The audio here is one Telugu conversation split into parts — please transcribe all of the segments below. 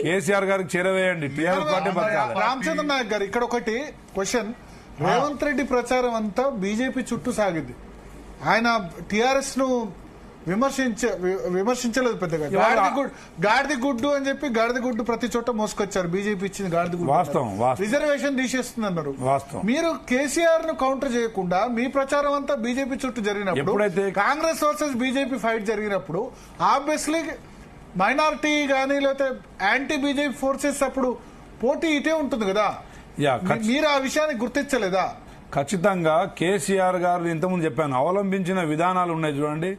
కేసీఆర్ గారికి చేరవేయండి. టీఆర్ఎస్ పార్టీ బతకాలి. రామచంద్ర నాయక్ గారు ఇక్కడ ఒకటి క్వశ్చన్, రేవంత్ రెడ్డి ప్రచారం అంతా బీజేపీ చుట్టూ సాగింది. ఆయన టిఆర్ఎస్ ను విమర్శించలేదు పెద్దగా. గాడిద గుడ్డు అని చెప్పి గాడిద గుడ్డు ప్రతి చోట మోసుకొచ్చారు. బీజేపీ ఇచ్చింది గాడిద గుడ్డు, రిజర్వేషన్ తీసేస్తుంది అన్నారు. మీరు కేసీఆర్ ను కౌంటర్ చేయకుండా మీ ప్రచారం అంతా బీజేపీ చుట్టూ జరిగినప్పుడు, కాంగ్రెస్ వర్సెస్ బీజేపీ ఫైట్ జరిగినప్పుడు ఆబ్వియస్లీ మైనారిటీ గానీ లేకపోతే యాంటీ బీజేపీ ఫోర్సెస్ అప్పుడు పోటీ ఇటే ఉంటుంది కదా. మీరు ఆ విషయాన్ని గుర్తించలేదా? ఖచ్చితంగా కేసీఆర్ గారు ఇంతకుముందు చెప్పాను, అవలంబించిన విధానాలు ఉన్నాయి చూడండి.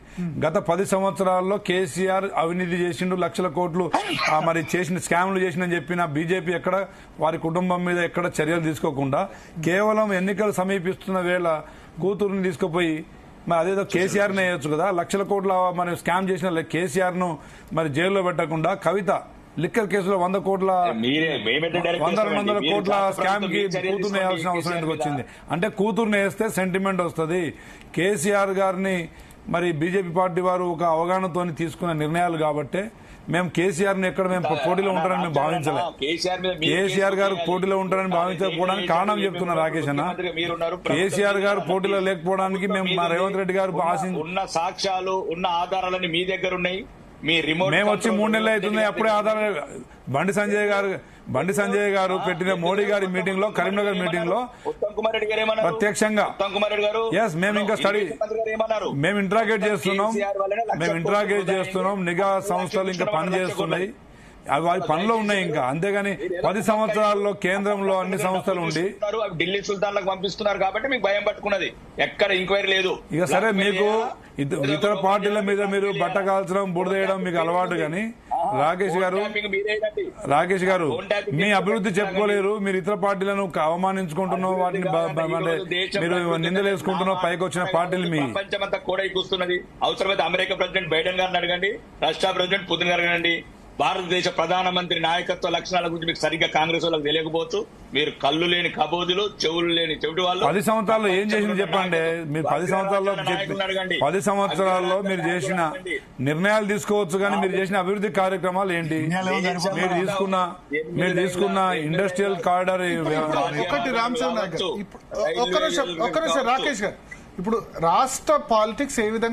గత 10 సంవత్సరాల్లో కేసీఆర్ అవినీతి చేసిండు, లక్షల కోట్లు మరి చేసిన స్కామ్లు చేసిందని చెప్పిన బీజేపీ ఎక్కడ వారి కుటుంబం మీద ఎక్కడ చర్యలు తీసుకోకుండా కేవలం ఎన్నికలు సమీపిస్తున్న వేళ కూతురుని తీసుకుపోయి మరి అదేదో కేసీఆర్ నే వేయొచ్చు కదా. లక్షల కోట్ల మరి స్కామ్ చేసిన కేసీఆర్ ను మరి జైల్లో పెట్టకుండా కవిత లిక్కర్ కేసులో 100 కోట్ల స్కామ్ కి కూతుర్ని వేయాల్సిన అవసరం ఎందుకు వచ్చింది? అంటే కూతుర్ని వేస్తే సెంటిమెంట్ వస్తుంది. కేసీఆర్ గారిని మరి బీజేపీ పార్టీ వారు ఒక అవగాహనతో తీసుకున్న నిర్ణయాలు కాబట్టి మేము కేసీఆర్ ని ఎక్కడ మేము పోటీలో ఉంటారని మేము భావించలేదు. కేసీఆర్ గారు పోటీలో ఉంటారని భావించకపోవడానికి కారణం చెప్తున్నా రాకేష్ అన్న. కేసీఆర్ గారు పోటీలో లేకపోవడానికి మేము మా రేవంత్ రెడ్డి గారు ఉన్న సాక్ష్యాలు ఉన్న ఆధారాలని మీ దగ్గర ఉన్నాయి. మేము వచ్చి 3 నెలలు అవుతున్నాయి. అప్పుడే ఆధారాలు బండి సంజయ్ గారు పెట్టిన మోడీ గారి మీటింగ్ లో, కరీంనగర్ మీటింగ్ లో ప్రత్యక్షంగా మేము ఇంకా స్టడీ మేము ఇంట్రాగేట్ చేస్తున్నాం. నిఘా సంస్థలు ఇంకా పనిచేస్తున్నాయి, అవి వారి పనిలో ఉన్నాయి ఇంకా. అంతేగాని 10 సంవత్సరాల్లో కేంద్రంలో అన్ని సంస్థలు ఉండి ఢిల్లీ సుల్తాన్లకు పంపిస్తున్నారు కాబట్టి మీకు భయం పట్టుకున్నది, ఎక్కడ ఎంక్వైరీ లేదు. ఇక సరే, మీకు ఇతర పార్టీల మీద మీరు బట్ట కాల్చడం, బురదేయడం మీకు అలవాటు. కానీ రాకేష్ గారు మీ అభివృద్ధి చెప్పుకోలేరు. మీరు ఇతర పార్టీలను అవమానించుకుంటున్నావు, వాటిని మీరు నిందలేసుకుంటున్నావు. పైకి వచ్చిన పార్టీలు మీ ప్రపంచమంతా కూడా కూస్తున్నది. అవసరమైతే అమెరికా ప్రెసిడెంట్ బైడెన్ గారిని అడగండి, రష్యా ప్రెసిడెంట్ పుతిన్ గారిని అడగండి. భారతదేశ ప్రధానమంత్రి నాయకత్వ లక్షణాల గురించి మీకు సరిగ్గా కాంగ్రెస్ వాళ్ళకి తెలియకపోవచ్చు. మీరు కళ్ళు లేని కబోదులు, చెవులు లేని చెవిటి వాళ్ళు. 10 సంవత్సరాల్లో ఏం చేసింది చెప్పండి. మీరు 10 సంవత్సరాల్లో మీరు చేసిన నిర్ణయాలు తీసుకోవచ్చు, కానీ మీరు చేసిన అభివృద్ధి కార్యక్రమాలు ఏంటి? మీరు తీసుకున్న ఇండస్ట్రియల్ కారిడార్. ఒకటి రామచంద్ర ఒక్క నిమిషం రాకేష్ గారు, ఇప్పుడు రాష్ట్ర పాలిటిక్స్ ఏ విధంగా